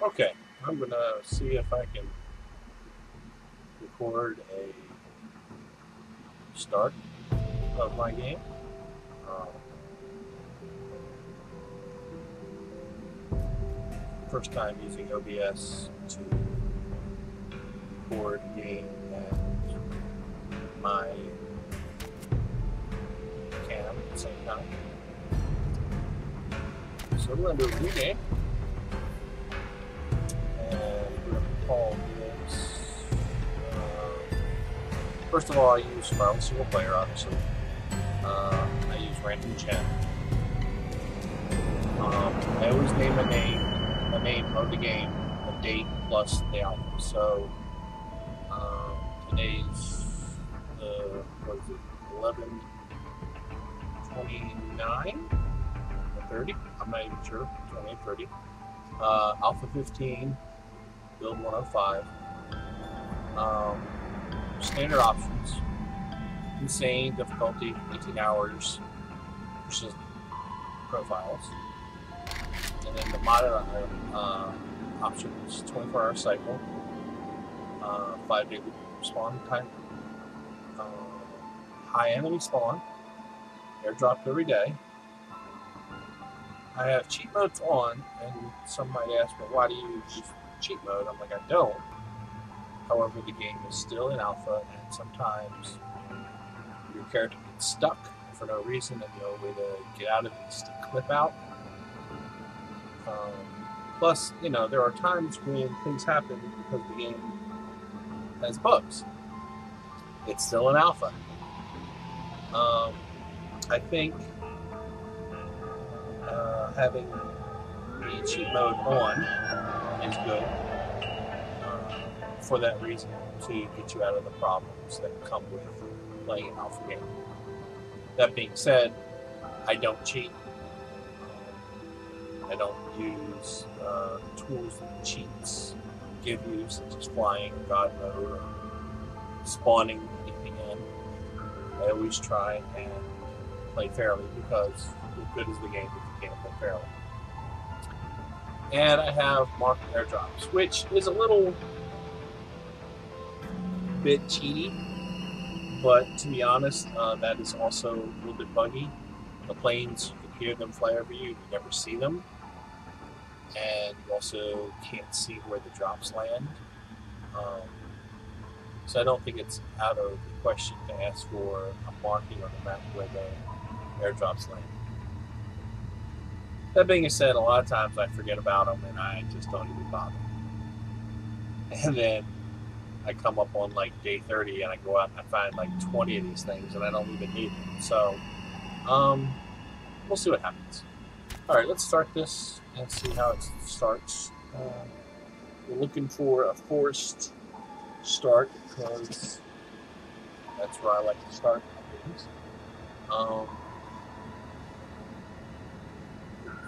Okay, I'm gonna see if I can record a start of my game. Um, First time using OBS to record a game and my cam at the same time. So we're gonna do a new game, and we're gonna call this. First of all, I use Survival Single Player, obviously. I use Random Gen. I always name a name of the game, a date plus the alpha. So today's what is it, 11/29 or 30? I'm not even sure. 28/30. Alpha 15, build 105. Um, Standard options: insane difficulty, 18 hours, versus profiles. And then the modded options: 24-hour cycle, 5-day spawn time, uh, high enemy spawn, airdropped every day. I have cheat modes on, and some might ask, well, why do you use cheat mode? I'm like, I don't. However, the game is still in alpha, and sometimes your character gets stuck for no reason, and the only way to get out of it is to clip out. Plus, there are times when things happen because the game has bugs. It's still in alpha. I think having the cheat mode on is good for that reason, to get you out of the problems that come with playing an alpha game. That being said, I don't cheat. I don't use tools that cheats give you, such as flying, God mode, or spawning anything in. I always try and play fairly, because what good is the game if you can't play fairly? And I have marked airdrops, which is a little bit cheaty, but to be honest, that is also a little bit buggy. The planes, you can hear them fly over you, you never see them, and you also can't see where the drops land. So I don't think it's out of the question to ask for a marking on the map where the airdrops land. That being said, a lot of times I forget about them and I just don't even bother. And then I come up on like day 30 and I go out and I find like 20 of these things and I don't even need them. So we'll see what happens. All right, let's start this and see how it starts. We're looking for a forced start, because that's where I like to start things.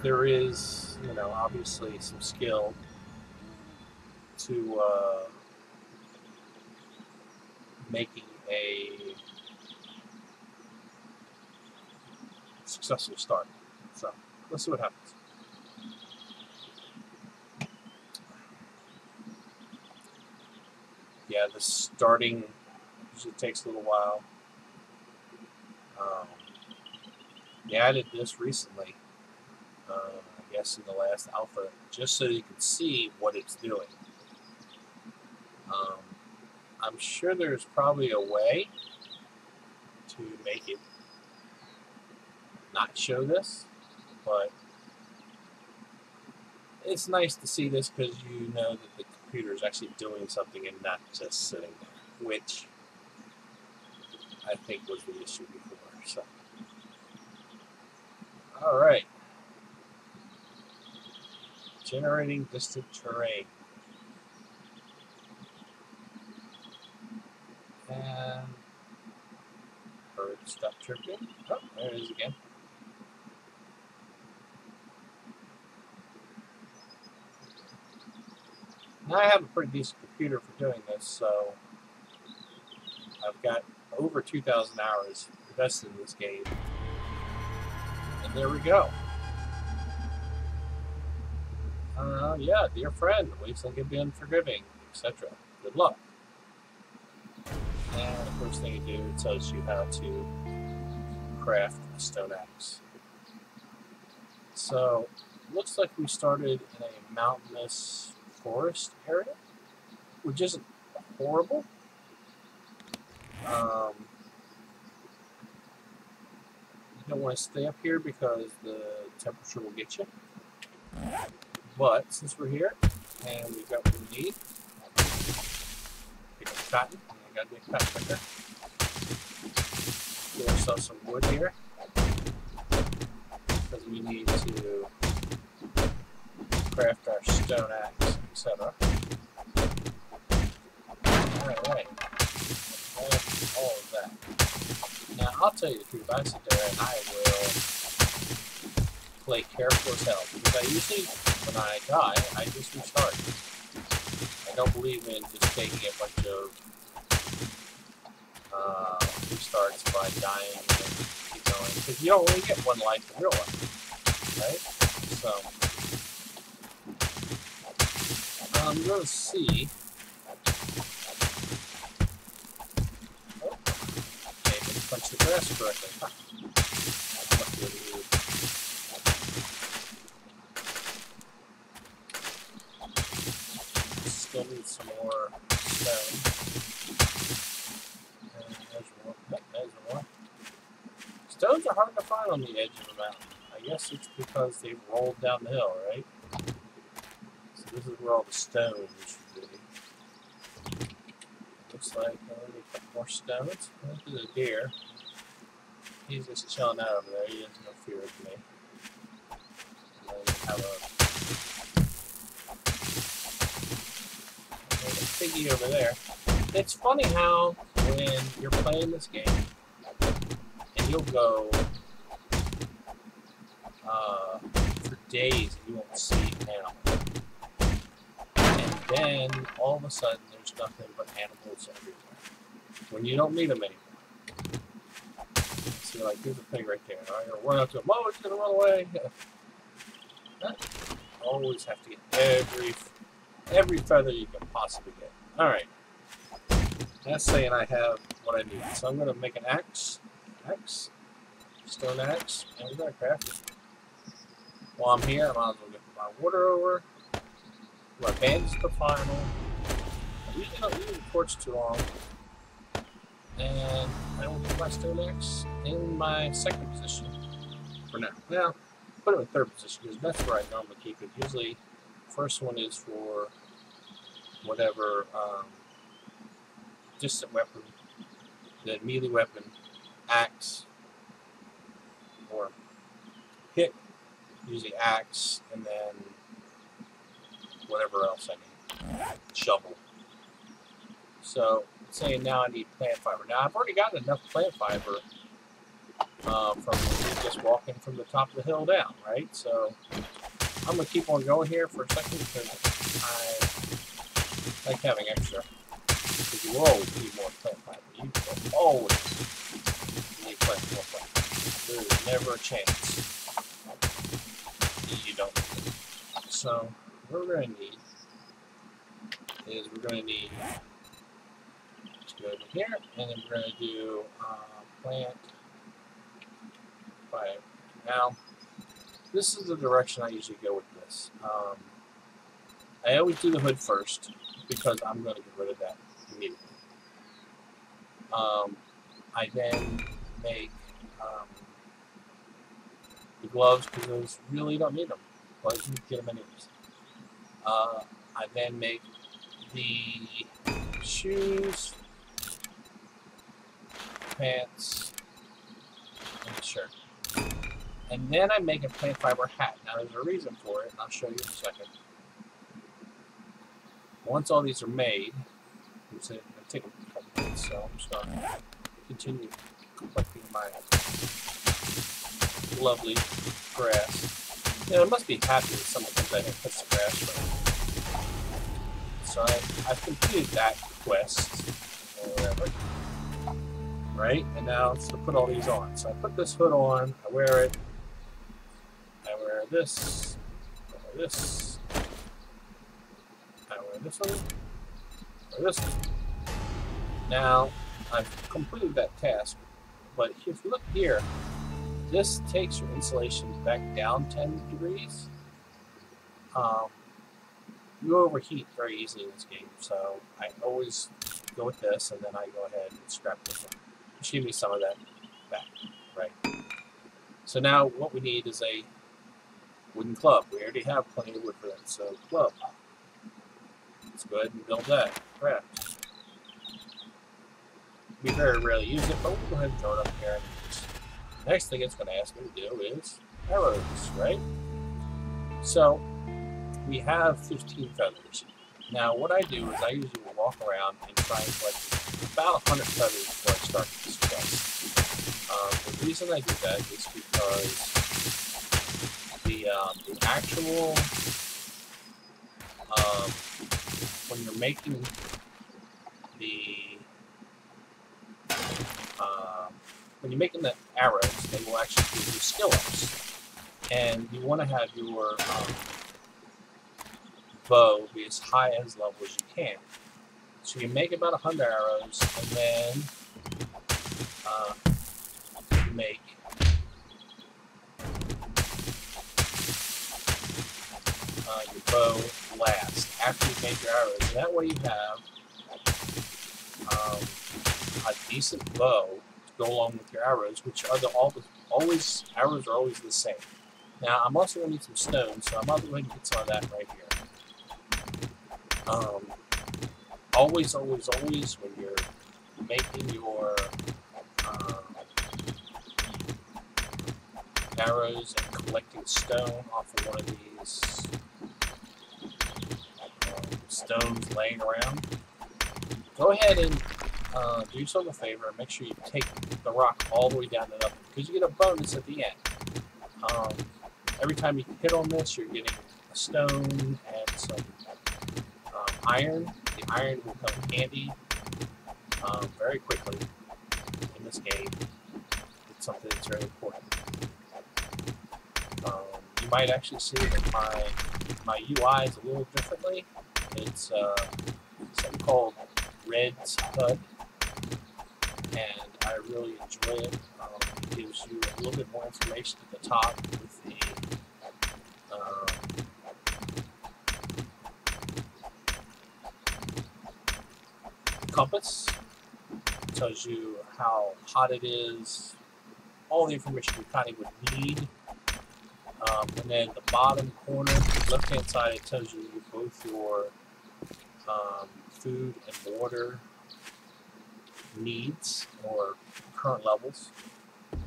There is, obviously some skill to making a successful start. So let's see what happens. Yeah, the starting usually takes a little while. They added this recently, I guess in the last alpha, just so you can see what it's doing. I'm sure there's probably a way to make it not show this, but it's nice to see this, because you know that the computer is actually doing something and not just sitting there, which I think was the issue before. So, all right, generating distant terrain, and bird stop chirping. Oh, there it is again. Now I have a pretty decent computer for doing this, so I've got over 2,000 hours invested in this game. And there we go. Yeah, dear friend, ways I can be unforgiving, etc. Good luck. And the first thing you do, it tells you how to craft a stone axe. So, looks like we started in a mountainous forest area, which isn't horrible. You don't want to stay up here because the temperature will get you. But since we're here and we've got what we need, pick up cotton. I got to be a cotton picker. Get ourselves some wood here because we need to craft our stone axe, etc. Alright. All of that. Now, I'll tell you the truth, I sit there and I will play careful as hell, because I usually, when I die, I just restart. I don't believe in just taking a bunch of restarts by dying and keep going, because you don't really get one life in real life, right? So, I'm going to see. Punch the grass correctly. Huh. Still need some more stone. And there's more. Yep, there's more. Stones are hard to find on the edge of the mountain. I guess it's because they've rolled down the hill, right? So this is where all the stones should be. Looks like a couple more stones. This is a deer. He's just chilling out over there. He has no fear of me. And then we have a piggy over there. It's funny how when you're playing this game and you'll go for days and you won't see an animal. And then all of a sudden there's nothing but animals everywhere. When you don't meet them anymore. So like, here's a pig right there. I'm going to run up to him. Oh, he's going to run away. Always have to get every feather you can possibly get. Alright. That's saying I have what I need. So I'm going to make an axe. Stone axe. And we're going to craft it. While I'm here, I might as well get my water over. My bandage the final. I usually don't use the torch too long. And I will put my stone axe in my second position for now. Now, put it in third position because that's where I normally keep it. Usually, first one is for whatever distant weapon, the melee weapon, axe, or pick, usually axe, and then whatever else I need. Shovel. So, saying now I need plant fiber. Now I've already got enough plant fiber from just walking from the top of the hill down, right? So I'm going to keep on going here for a second because I like having extra. Because you will always need more plant fiber. You will always need more plant fiber. There is never a chance you don't need it. So what we're going to need is we're going to need go over here, and then we're going to do plant fiber. Now, this is the direction I usually go with this. I always do the hood first because I'm going to get rid of that immediately. I then make the gloves because those really don't need them, but you can get them anyways. I then make the shoes, pants, and a shirt. And then I make a plant fiber hat. Now there's a reason for it, and I'll show you in a second. Once all these are made, it's going to take a couple minutes, so I'm just going to continue collecting my lovely grass. Yeah, I must be happy that someone comes out here and cuts the grass for me. So I've completed that quest, or whatever. Right? And now it's to put all these on. So I put this hood on, I wear it, I wear this, I wear this, or this one, or this one. Now, I've completed that task, but if you look here, this takes your insulation back down 10 degrees. You overheat very easily in this game, so I always go with this, and then I go ahead and scrap this one. Just give me some of that back, right? So now what we need is a wooden club. We already have plenty of wood for that, so club. Let's go ahead and build that. Craft. We very rarely use it, but we'll go ahead and throw it up here. The next thing it's going to ask me to do is arrows, right? So we have 15 feathers. Now what I do is I usually will walk around and try and collect about 100 feathers before I start this quest. The reason I do that is because the actual when you're making the arrows, they will actually give you skill ups, and you want to have your bow be as high as level as you can. So you make about 100 arrows, and then you make your bow last after you've made your arrows. And that way you have a decent bow to go along with your arrows, which are arrows are always the same. Now I'm also going to need some stone, so I'm going to go ahead and get some of that right here. Always when you're making your arrows and collecting stone off of one of these stones laying around, go ahead and do yourself a favor and make sure you take the rock all the way down and up, because you get a bonus at the end. Every time you hit on this, you're getting a stone and some iron. The iron will come in handy very quickly in this game. It's something that's very important. You might actually see that my UI is a little differently. It's something called Red's HUD, and I really enjoy it. It gives you a little bit more information at the top with the compass. It tells you how hot it is, all the information you kind of would need. And then the bottom corner, left-hand side, it tells you both your food and water needs or current levels.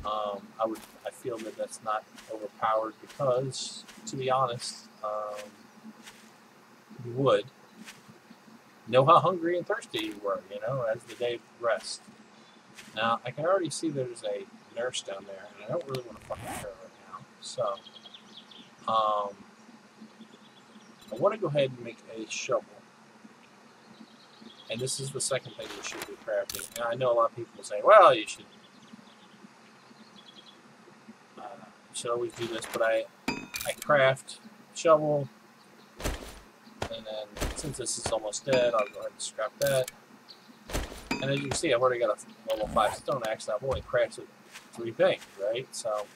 I feel that that's not overpowered because, to be honest, you would know how hungry and thirsty you were, as the day progressed. Now, I can already see there's a nurse down there, and I don't really want to fuck with her right now. So, I want to go ahead and make a shovel. And this is the second thing you should be crafting. And I know a lot of people say, well, you should always do this, but I craft shovel, and then since this is almost dead, I'll go ahead and scrap that. And as you can see, I've already got a level 5 stone axe. I've only crafted 3 things, right? So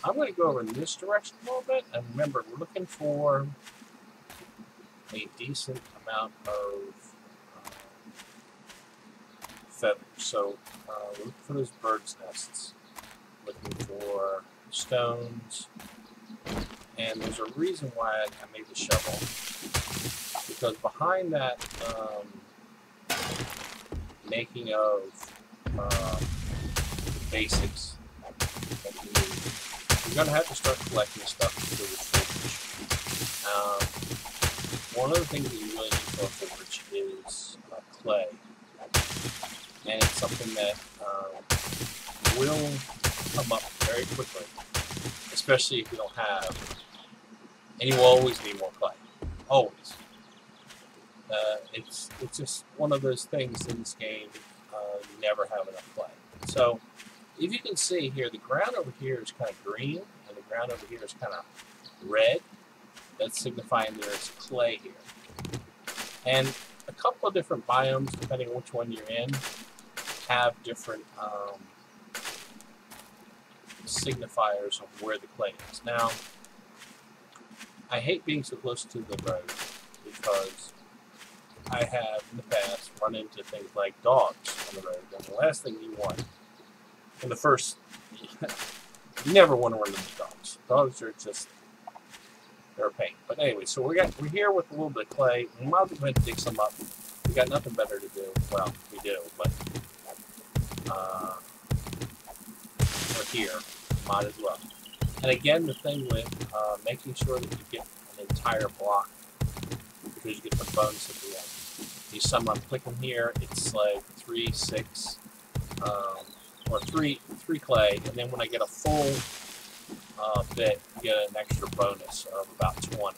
I'm going to go over in this direction a little bit, and remember, we're looking for a decent amount of feathers. So we're looking for those birds' nests, looking for stones, and there's a reason why I made the shovel, because behind that making of the basics that you need, you're going to have to start collecting stuff for the forge. One of the things that you really need for a forge is clay, and it's something that will come up very quickly, especially if you don't have, and you will always need more clay, always. It's just one of those things in this game, you never have enough clay. So if you can see here, the ground over here is kind of green, and the ground over here is kind of red. That's signifying there's clay here. And a couple of different biomes, depending on which one you're in, have different signifiers of where the clay is. Now, I hate being so close to the road because I have in the past run into things like dogs on the road, and the last thing you want, in the first, you never want to run into dogs. Dogs are just, they're a pain. But anyway, so we're here with a little bit of clay. We might as well go ahead and dig some up. We got nothing better to do. Well, we do, but we're here. Might as well. And again, the thing with making sure that you get an entire block, because you get the bonus at the end. You sum up, clicking here, it's like 3, 6, or 3 clay, and then when I get a full bit, you get an extra bonus of about 20.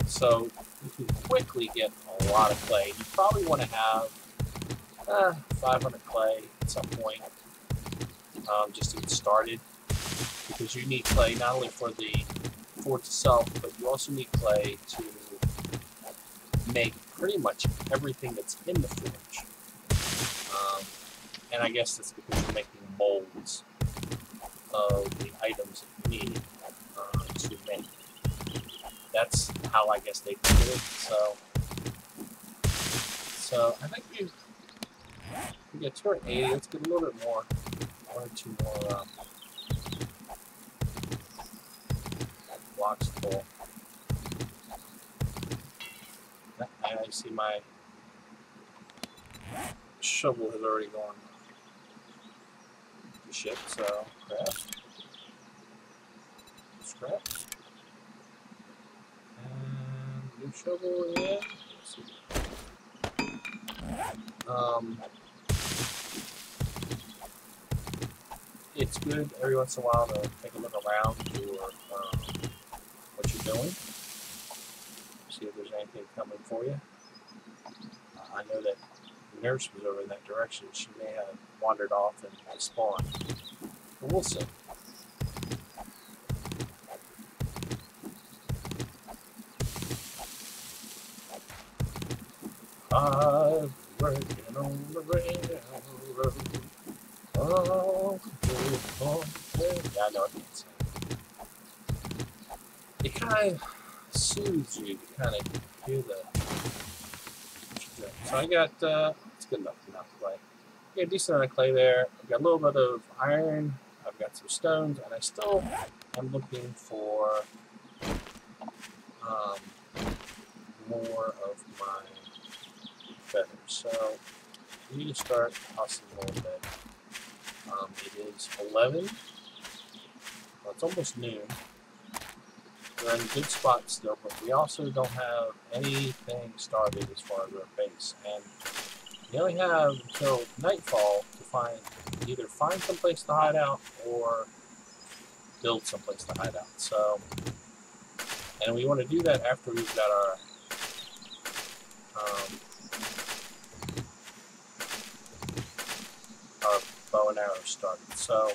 So you can quickly get a lot of clay. You probably want to have 500 clay at some point, just to get started, because you need clay not only for the forge itself, but you also need clay to make pretty much everything that's in the forge. And I guess that's because you're making molds of the items that you need to make. That's how I guess they do it. So I think we get 280. Let's get a little bit more, 1 or 2 more blocks full. I see my shovel has already gone to ship, so scrap. And new shovel in. Let's see. It's good every once in a while to take a look around for what you're doing. See if there's anything coming for you. I know that the nurse was over in that direction. She may have wandered off and spawned. But we'll see. I'm working on the railroad. Oh, yeah, I know I can't sing. It kind of soothes you to kind of hear the. So I got, it's good enough clay. I got a decent amount of clay there. I've got a little bit of iron. I've got some stones, and I still am looking for more of my feathers. So we need to start hustling a little bit. It is 11. Well, it's almost noon. We're in a good spot still, but we also don't have anything started as far as our base. And we only have until nightfall to either find someplace to hide out or build someplace to hide out. So, and we want to do that after we've got our bow and arrow started. So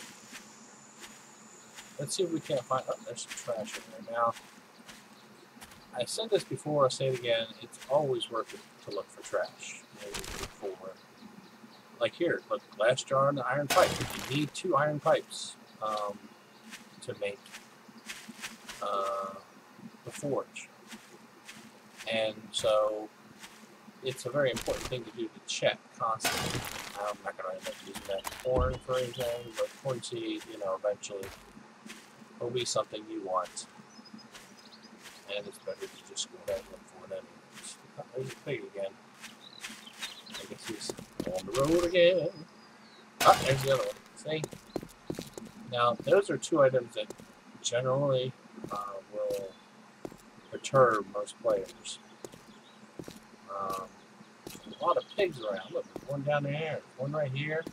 let's see if we can't find. Oh, there's some trash in there. Now, I said this before, I'll say it again, it's always worth it to look for trash. Like here, look, glass jar and the iron pipe. You need 2 iron pipes to make the forge. And so it's a very important thing to do to check constantly. I'm not going to end up using that corn for anything, but corn seed, eventually will be something you want. And it's better to just go ahead and look for it anyways. There's a pig again. I guess he's on the road again. Ah, there's the other one. See? Now, those are 2 items that generally will perturb most players. A lot of pigs around. Look, there's one down there, there's one right here,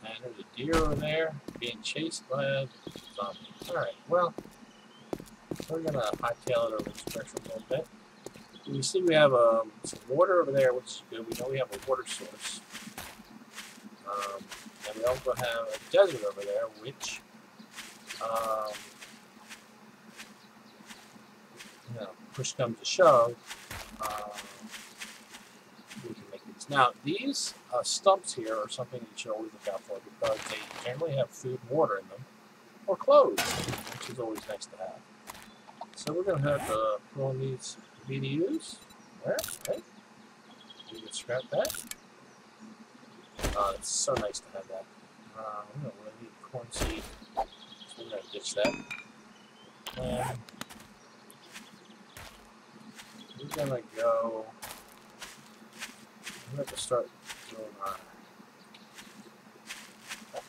and there's a deer over there being chased by a zombie. Alright, well, we're going to hightail it over this direction a little bit. You see we have some water over there, which is good. We know we have a water source. And we also have a desert over there, which, push comes to shove, Now, these stumps here are something you should always look out for because they generally have food and water in them, or clothes, which is always nice to have. So we're going to have to put on these BDUs. There, right? You can scrap that. It's so nice to have that. We don't really need corn seed, so we're going to ditch that. And we're going to go... I'm going to start doing our...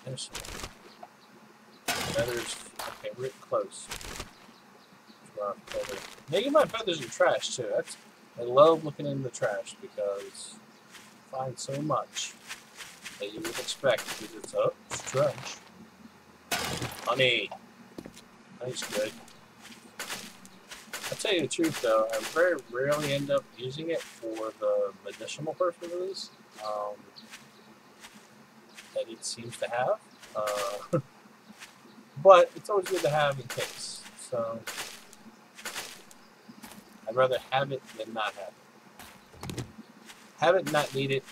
There's some feathers. Okay, we're getting close. Making my feathers in trash, too. I love looking in the trash because you find so much that you would expect because it's trash. Honey. Honey's good. I'll tell you the truth, though, I very rarely end up using it for the medicinal purposes that it seems to have. But it's always good to have in case. So I'd rather have it than not have it. Have it and not need it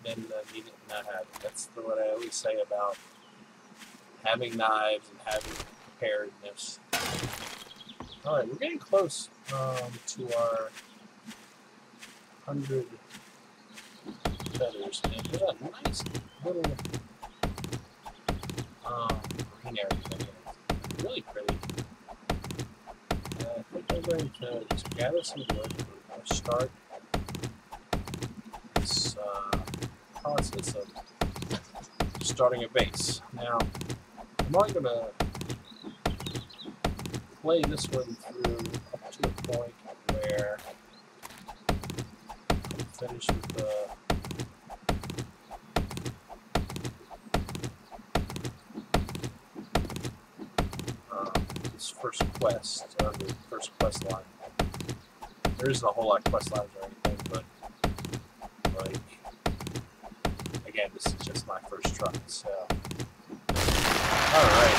than need it and not have it. That's what I always say about having knives and having preparedness. Alright, we're getting close to our 100 feathers. And there's a nice little green area there. It's really pretty. I think I'm going to just gather some wood and start this process of starting a base. Now, I'm only going to play this one through up to a point where I'm finished with the this first quest, or the first quest line. There isn't a whole lot of quest lines or anything, but like, again, this is just my first try, so. Alright.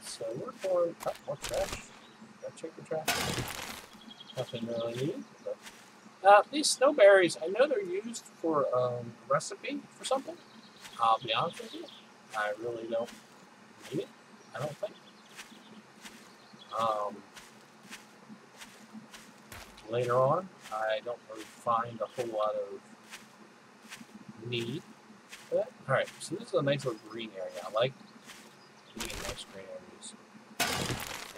So we're going, more trash. Gotta check the trash. Nothing really needed. These snowberries, I know they're used for a recipe for something. I'll be honest with you, I really don't need it. I don't think. Later on, I don't really find a whole lot of need for that. Alright, so this is a nice little green area. I like being in nice green areas.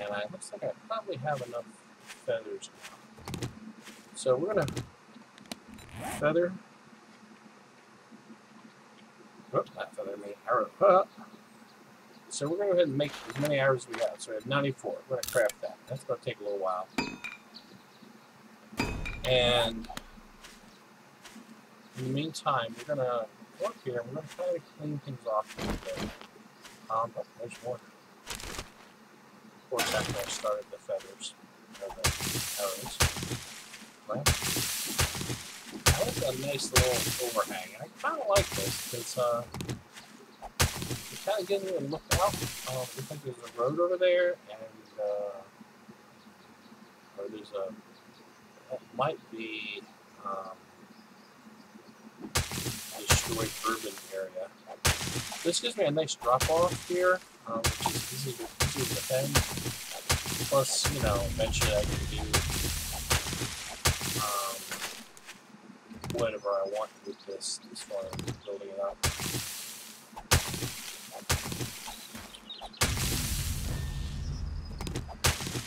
And it looks like I probably have enough feathers now. So we're going to feather. Oh, not feather, I mean arrow. So we're going to go ahead and make as many arrows as we got. So we have 94. We're going to craft that. That's going to take a little while. And in the meantime, we're going to go up here and we're going to try to clean things off a little bit. Oh, there's more. Of course, after I started the feathers, or the arrows. Well, that was a nice little overhang. And I kind of like this because it kind of gives me a look out. Looks like there's a road over there, and or there's a that might be destroyed urban area. This gives me a nice drop off here, which is easy to defend. Plus, you know, eventually I can do whatever I want with this as far as building it up.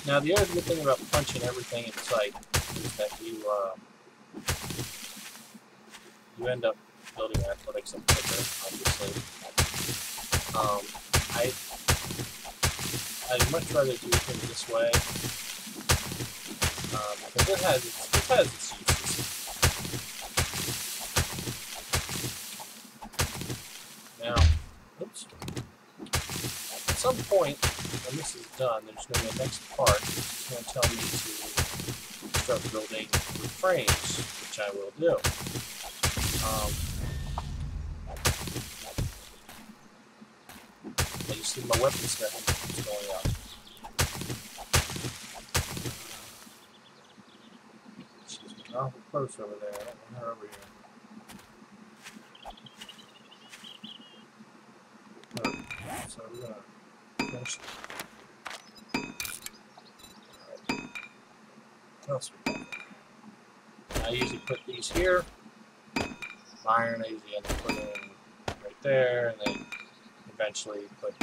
Now, the other good thing about punching everything in sight is that you end up building athletics up quicker, obviously. I'd much rather do things this way because it has its uses. Now, oops. At some point, when this is done, there's going to be a next part which is going to tell me to start building the frames, which I will do. As you see, my weapon set is going up. close over there. I don't want her over here. Alright, so we're gonna finish. Alright. What else we got? I usually put these here. Iron, I usually end up putting right there, and then eventually put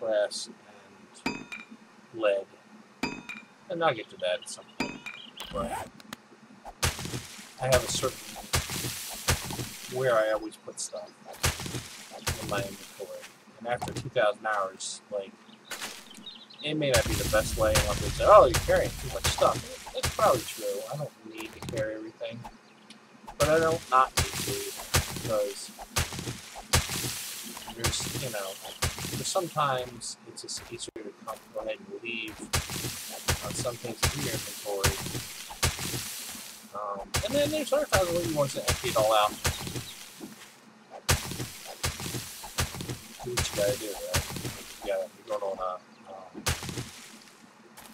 brass and lead. And I'll get to that at some point. But I have a certain where I always put stuff in my inventory. And after 2,000 hours, like, it may not be the best way, and I'll just say, oh, you're carrying too much stuff. It's probably true. I don't need to carry everything. But I don't not need to, because there's, you know, there's sometimes it's just easier to go ahead and leave some things in your inventory. And then there's other times where you want to empty it all out. Do what you gotta do, right? You're going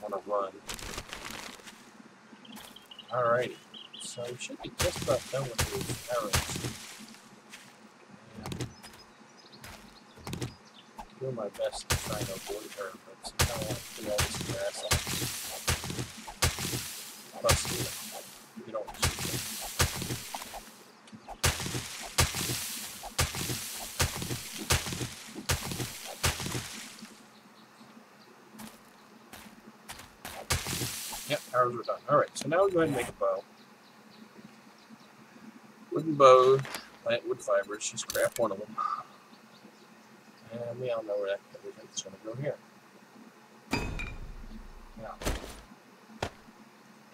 on a run. Alrighty. So we should be just about done with these errands. And doing my best to try and avoid her, but sometimes I want to put all this grass on. Plus, you don't shoot them. Yep, arrows are done. Alright, so now we go ahead and make a bow. Wooden bow, plant wood fibers, just craft one of them. And we all know where that everything's going to go here. Now,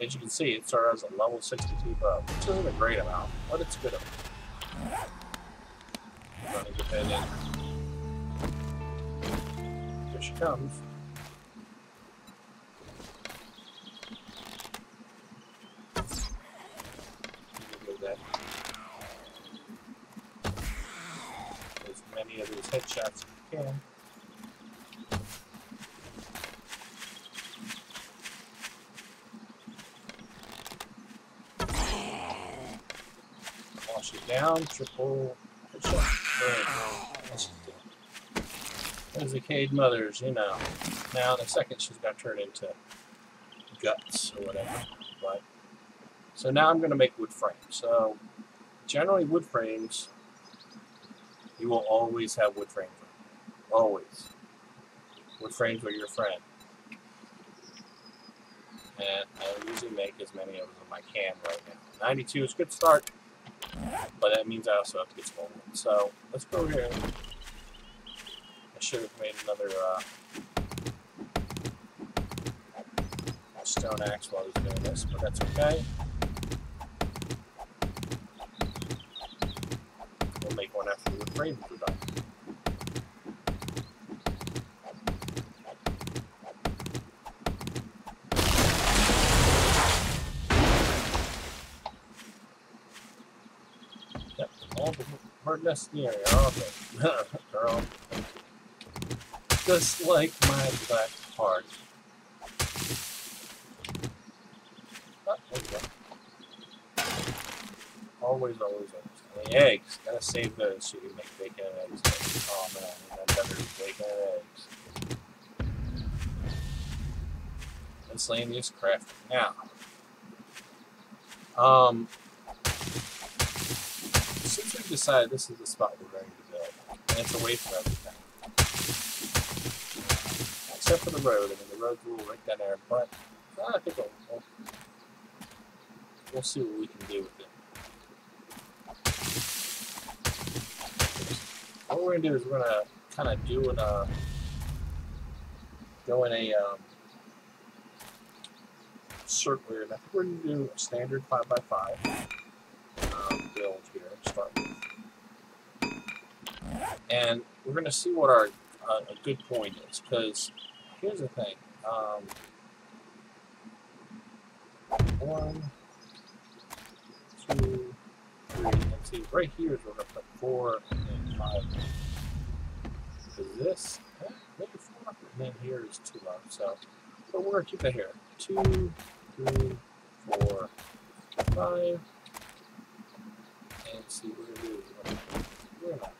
as you can see, it started as a level 62 bow, which isn't a great amount, but it's good enough. I'm going to get that in. Here she comes. As many of these headshots as you can. Wash it down, triple headshot. Right. There's the Cade Mothers, you know. Now in a second she's going to turn into guts or whatever. But so now I'm going to make wood frames. So generally wood frames, you will always have wood frames. Always. Wood frames are your friend. And I usually make as many of them as I can right now. 92 is a good start, but that means I also have to get some more wood. So let's go over here. I should have made another stone axe while I was doing this, but that's okay. We'll make one after the wood frames are done. Yep, all the bird nests in the area are okay. They're all just like my black heart. Oh, there you go. Always, always, always. And the eggs, gotta save those so you can make bacon and eggs. Oh man, that better is bacon and eggs. Miscellaneous crafting. Now, since we've decided this is the spot we're going to build, and it's away from everything, except for the road. I mean, the road's a little right down there, but I think we'll see what we can do with it. What we're going to do is we're going to kind of do go in a circular. I think we're going to do a standard 5x5 build here to start with. And we're going to see what our a good point is, because here's the thing. 1, 2, 3. Let's see, right here is where we're going to put 4 and 5. Because this, maybe 4, and then here is 2 low. So, but we're going to keep it here. 2, 3, 4, 5. let's see, we're gonna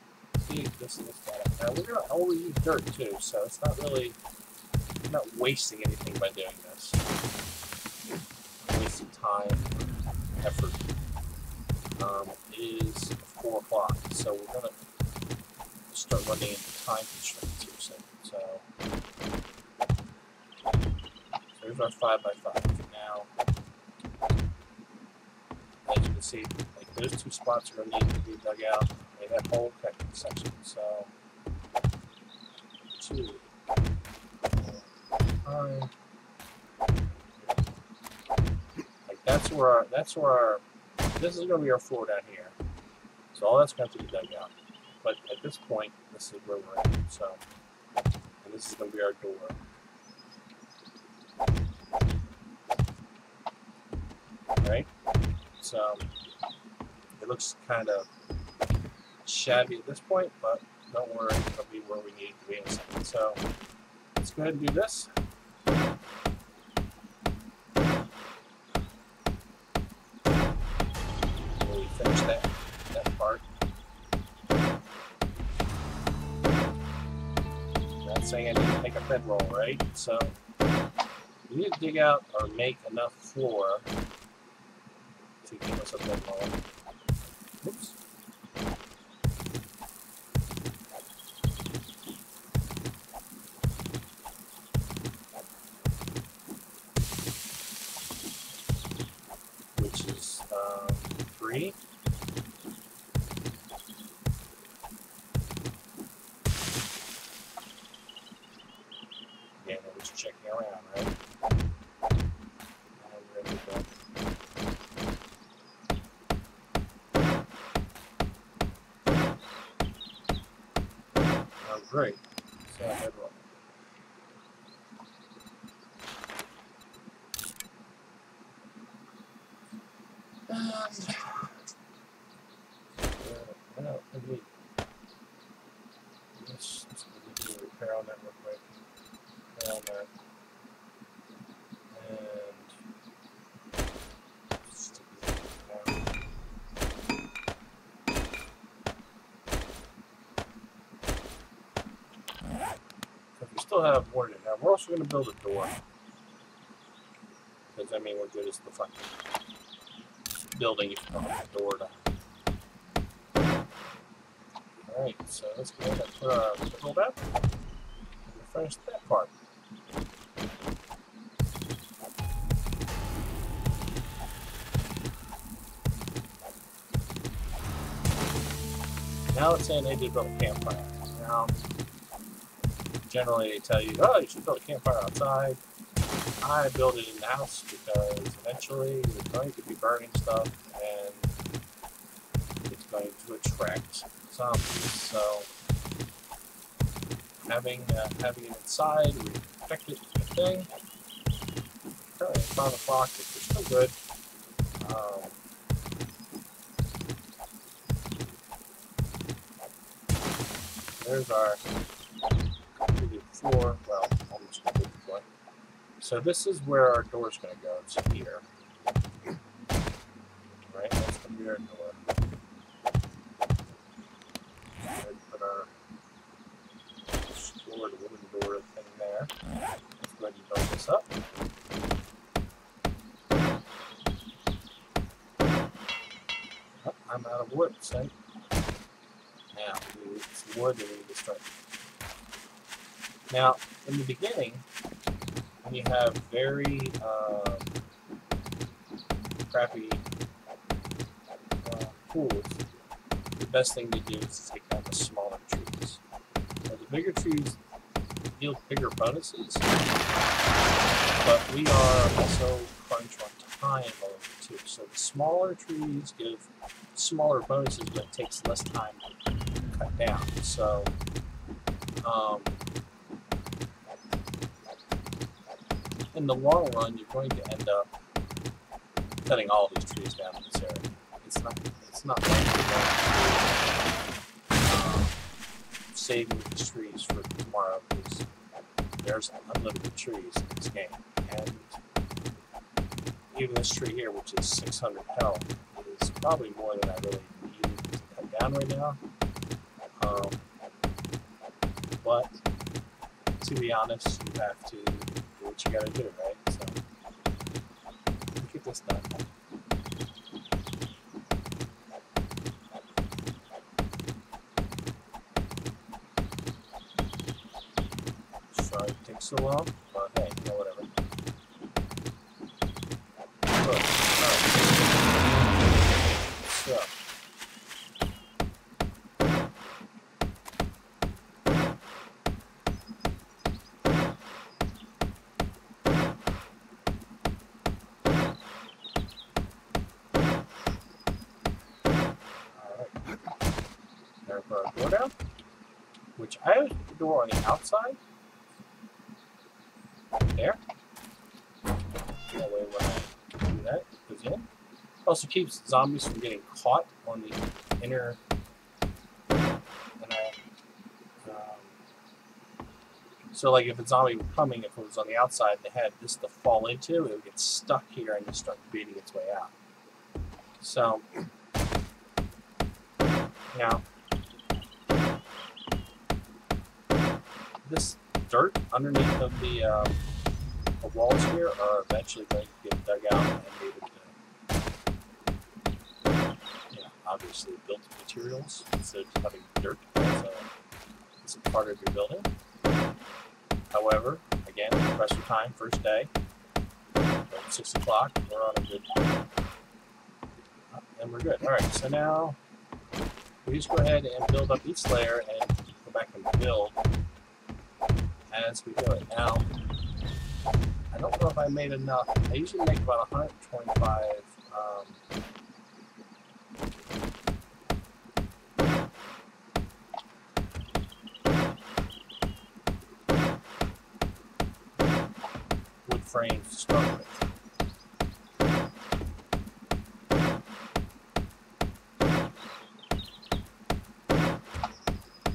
dig this that out. Now we're gonna only use dirt too, so it's not really, we're not wasting anything by doing this. Wasting time, effort. It is 4 o'clock, so we're gonna start running into time constraints here soon. So there's our 5x5. Now, as you can see, like those 2 spots are gonna need to be dug out. Like that whole cutting section. So 2, 5. Like that's where our this is gonna be our floor down here. So all that's going to be dug out. But at this point, this is where we're at. So, and this is going to be our door. Right? So, it looks kind of shabby at this point, but don't worry, it'll be where we need it to be in a second. So, let's go ahead and do this. Really finish that part. Not saying I need to make a bedroll, right? So we need to dig out or make enough floor to give us a bedroll. Oops. Which is 3. Yeah, we're just checking around, right? We're ready to go. Oh, great. So I had one. Well, indeed. Let's do a repair on that real quick. On that, and stick it down. So we still have more to do. Now we're also going to build a door, because I mean we're good as the fucking building if you don't have a door to. All right, so let's go ahead and put our football down and finish that part. Now let's say I need to build a campfire. Now, generally they tell you, oh, you should build a campfire outside. I build it in the house because eventually you're going to be burning stuff and it's going to attract zombies. So having it inside where you protect it is a good thing. Currently it's 5 o'clock, which is still good. There's our completed floor. Well, almost completed floor. So this is where our door is going to go. It's here. Right? That's going to be our door. Put our stored wooden door thing there. Let's go ahead and build this up. Oh, I'm out of wood, so now we need some wood and we need to start. Now, in the beginning, when you have very crappy pools, the best thing to do is to take out the smaller trees. Now, the bigger trees yield bigger bonuses, but we are also crunched on time a little bit too. So the smaller trees give smaller bonuses, but it takes less time to cut down. So in the long run, you're going to end up cutting all these trees down in this area. It's not like you're going to saving these trees for tomorrow, because there's unlimited trees in this game. And even this tree here, which is 600 health, is probably more than I really need down right now. But to be honest, you have to do what you gotta do, right? So get this done. Sorry it takes so long, but hey, you know, whatever. Good. Alright. So. There for our door down, which I have the door on the outside. There. That way when I do that, it goes in. Also keeps zombies from getting caught on the inner. So like if a zombie were coming, if it was on the outside, they had this to fall into, it would get stuck here and just start beating its way out. So now this dirt underneath of the walls here are eventually going to get dug out and made into, obviously built materials instead of having dirt as a part of your building. However, again, rest of time, first day, at 6 o'clock, we're on a good, and we're good. All right, so now we just go ahead and build up each layer and go back and build as we do it. Now, I don't know if I made enough. I usually make about 125 wood frames to start with.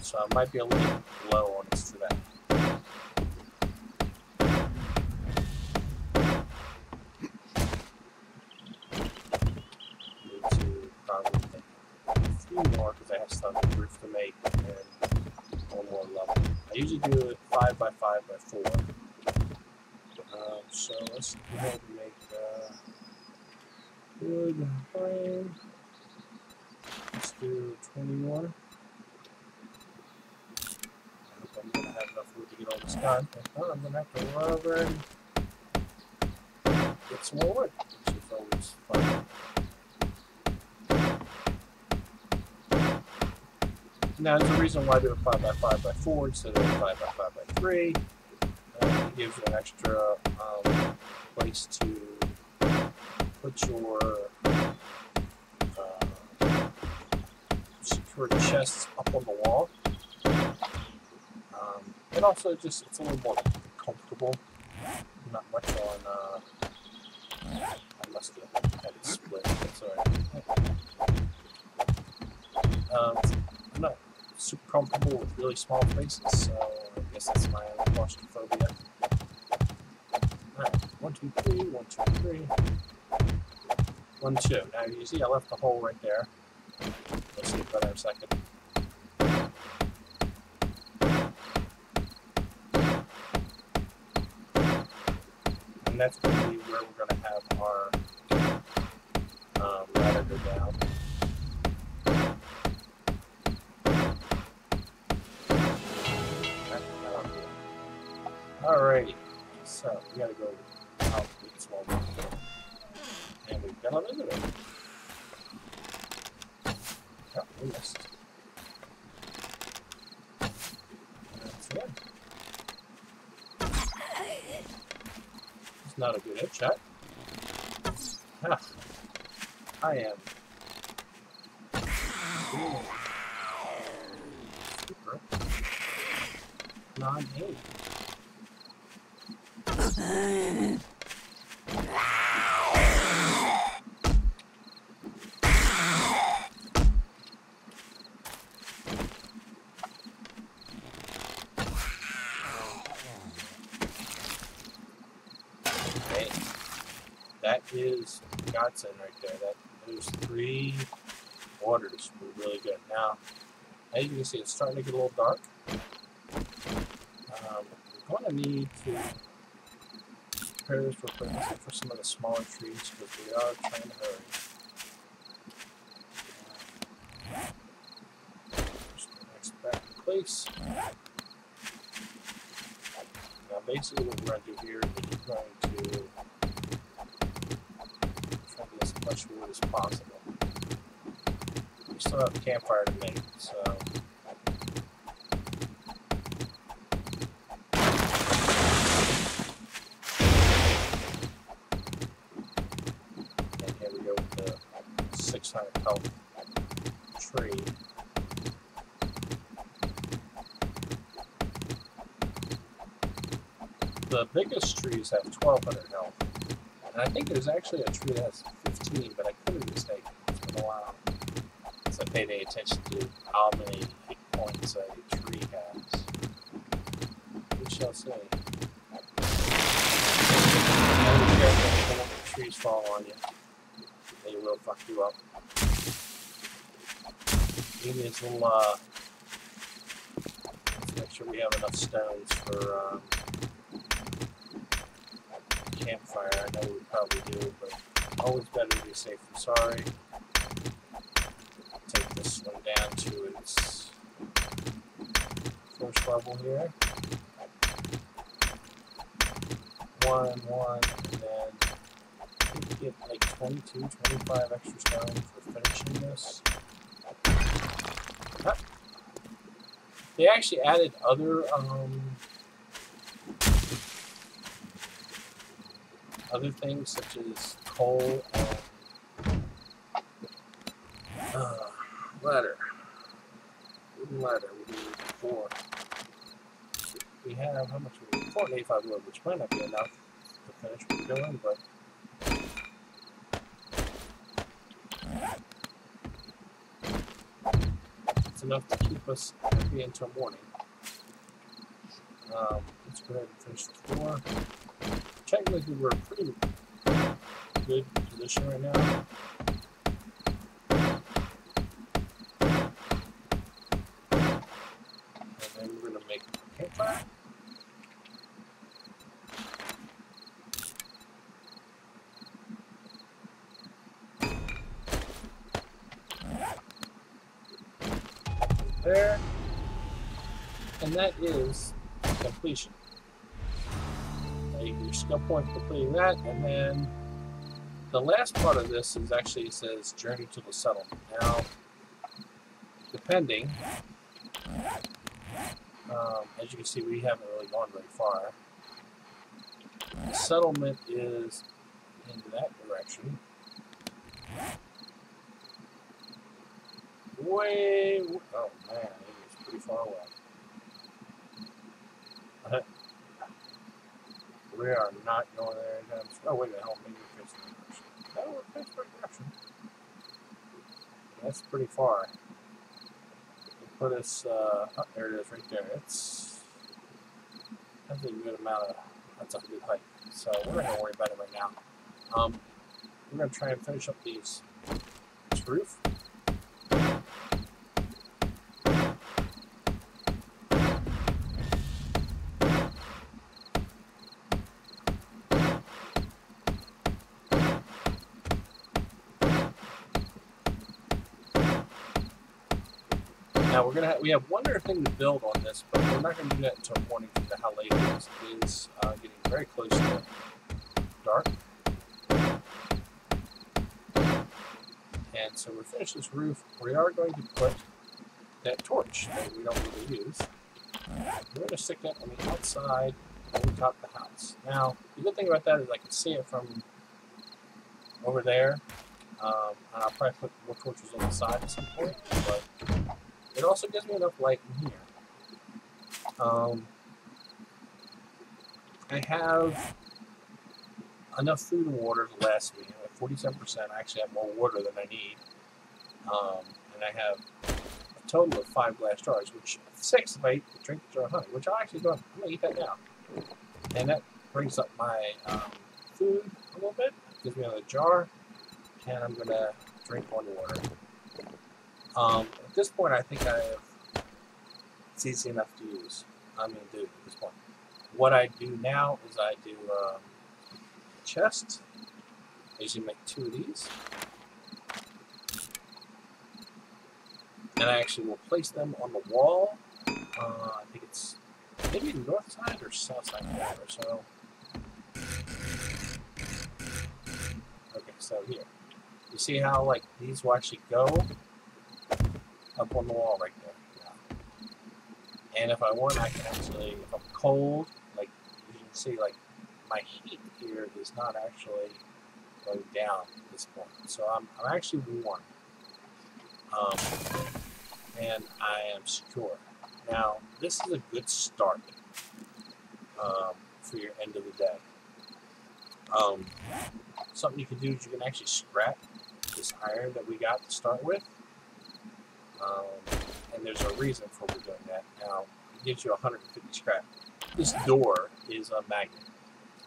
So I might be a little low on this today. Need to probably make a few more because I have some roof to make and one more level. I usually do it 5 by 5 by 4. So let's go ahead and make wood frame. Let's do 21. I hope I'm going to have enough wood to get all this done. If not, I'm going to have to run over and get some more wood, which is always fun. Now, there's a reason why I do a 5 by 5 by 4 instead of a 5 by 5 by 3. It gives you an extra place to put your secure chests up on the wall. And also just it's a little more comfortable. Not much on I must have had it split, that's alright. I'm not super comfortable with really small places, so I guess that's my claustrophobia. Alright, 1, 2, 3, 1, 2, 3. 1, 2. Now you see I left the hole right there. We'll see it better in a second. And that's going to be where we're going to have our ladder go down. Alrighty, so we gotta go out with small one. And we've got a visitor. Oh, we missed. That's it. It's not a good headshot. Ah, I am super non-hate. Okay, that is godsend right there. Those 3 Water's really good. Now, as you can see, it's starting to get a little dark. We're going to need to prepare this for some of the smaller trees because we are trying to hurry. Push the next back in place. Now, basically, what we're going to do here is we're going to try to get as much wood as possible. We still have a campfire to make, so. And here we go with the 600 health tree. The biggest trees have 1,200 health. And I think there's actually a tree that has 15, but I could be mistaken. It's been a while. I paid any attention to how many hit points a tree has. We shall see. Be careful, don't let the trees fall on you. They will fuck you up. Give me this little, let's make sure we have enough stones for campfire. I know we probably do, but always better to be safe than sorry. Take this one down to its first level here. One, and then we get like 22, 25 extra stones for finishing this. They actually added other things such as coal and ladder. Wooden ladder. We need 4. We have, how much we need? 485 wood, which might not be enough to finish what we're doing, but it's enough to keep us happy until morning. Let's go ahead and finish the floor. Technically, we're in a pretty good position right now. We're going to make a campfire. There. And that is completion. Your skill point for completing that, and then the last part of this is actually says journey to the settlement. Now, depending. As you can see, we haven't really gone very far. The settlement is in that direction. Way, oh man, it is pretty far away. We are not going there anytime soon. Oh, wait a minute, maybe we're facing the direction. No, we're facing the direction. That's pretty far. Put us, oh, there it is right there. That's a good amount of, that's a good height. So we're not going to worry about it right now. We're going to try and finish up this roof. Now we have one other thing to build on this, but we're not going to do that until morning due to how late it is. It is getting very close to dark. And so we're finished this roof. We are going to put that torch that we don't really use. We're going to stick that on the outside on the top of the house. Now, the good thing about that is I can see it from over there. And I'll probably put more torches on the side at some point, but it also gives me enough light in here. I have enough food and water to last me. At 47%, I actually have more water than I need. And I have a total of 5 glass jars, which 6 if I eat the drink the jar of honey, which I actually don't. I'm going to eat that now. And that brings up my food a little bit. Gives me another jar. And I'm going to drink more water. At this point, I think it's easy enough to use. Do at this point. What I do now is I do chest. I usually make 2 of these. And I actually will place them on the wall. I think it's maybe north side or south side or so. Okay, so here. You see how like these will actually go up on the wall right there. Yeah. And if I want, I can actually, if I'm cold, like you can see, like my heat here is not actually going down at this point. So I'm actually warm. And I am secure. Now, this is a good start for your end of the day. Something you can do is you can actually scrap this iron that we got to start with. And there's a reason for we're doing that. Now, it gives you 150 scrap. This door is a magnet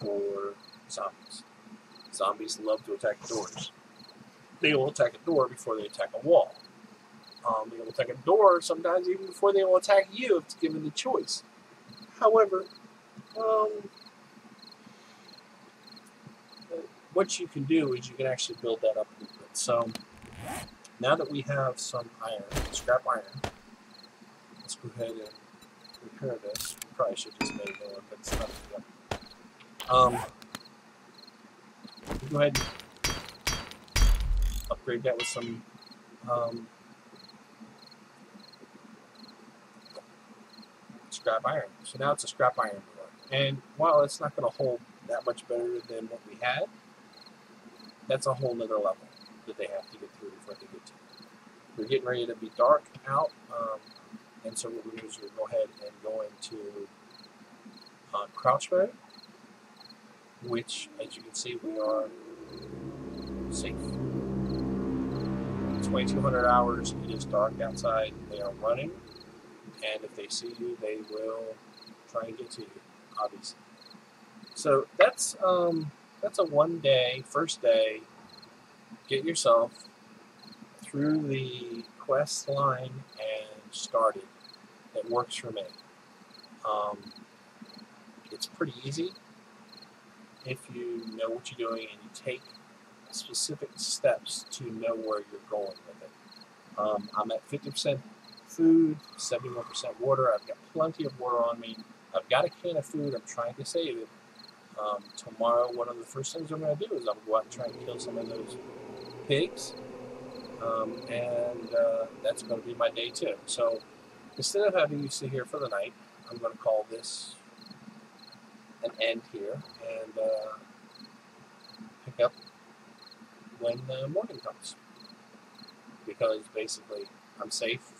for zombies. Zombies love to attack doors. They will attack a door before they attack a wall. They will attack a door sometimes even before they will attack you if it's given the choice. However, what you can do is you can actually build that up a little bit. So now that we have some iron, scrap iron, let's go ahead and repair this. We probably should just make it one, but it's not good. Go ahead and upgrade that with some scrap iron. So now it's a scrap iron door. And while it's not going to hold that much better than what we had, that's a whole nother level that they have to get through before they get to it. We're getting ready to be dark out, and so what we do is we go ahead and go into crouch mode, which, as you can see, we are safe. 2200 hours, it is dark outside, they are running, and if they see you, they will try and get to you, obviously. So that's a first day, get yourself through the quest line and started. It works for me. It's pretty easy if you know what you're doing and you take specific steps to know where you're going with it. I'm at 50% food, 71% water. I've got plenty of water on me. I've got a can of food. I'm trying to save it. Tomorrow, one of the first things I'm going to do is I'm going to go out and try and kill some of those pigs. And that's going to be my day 2. So instead of having you sit here for the night, I'm going to call this an end here and pick up when the morning comes. Because basically, I'm safe.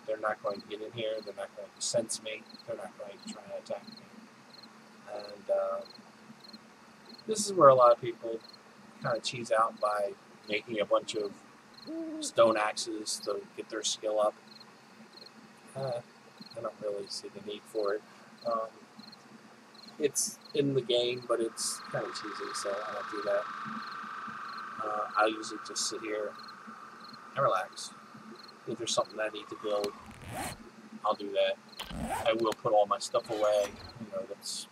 They're not going to get in here. They're not going to sense me. They're not going to try and attack me. And this is where a lot of people kind of cheese out by making a bunch of stone axes to get their skill up. I don't really see the need for it. It's in the game, but it's kind of cheesy, so I don't do that. I usually just sit here and relax. If there's something I need to build, I'll do that. I will put all my stuff away. That's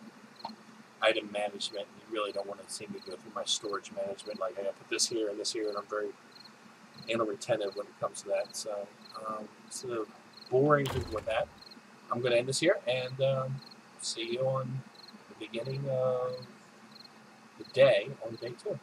item management. You really don't want to see me go through my storage management. Like, I got to put this here, and I'm very anal retentive when it comes to that. So, instead of boring people with that, I'm going to end this here and see you on the beginning of the day on day 2.